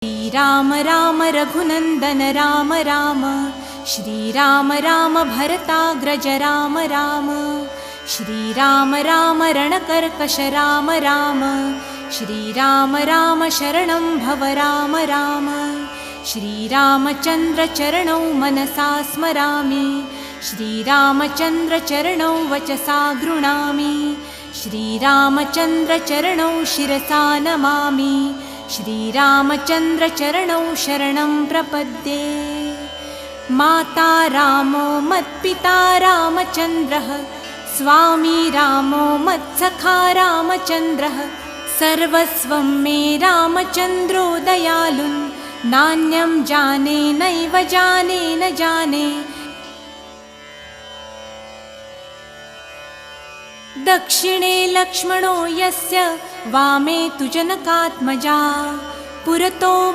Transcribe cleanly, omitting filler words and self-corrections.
श्रीराम राम रघुनन्दन राम राम, श्रीराम राम भरताग्रज राम राम, श्रीराम राम रणकर्कश राम राम, श्रीराम राम शरणं भव राम राम, श्रीरामचन्द्र चरणौ मनसा स्मरामि, श्रीरामचन्द्र चरणौ वचसा गृह्णामि, श्रीरामचन्द्र चरणौ शिरसा नमामि, श्रीरामचन्द्र चरणौ शरणं प्रपद्ये। माता रामो मत्पिता रामचन्द्रः, स्वामी रामो मत्सखा रामचन्द्रः, सर्वस्वं मे रामचन्द्रो दयालुन्, नान्यं जाने नैव जाने न जाने। दक्षिणे लक्ष्मणो यस्य, वामे तु जनकात्मजा, पुरतो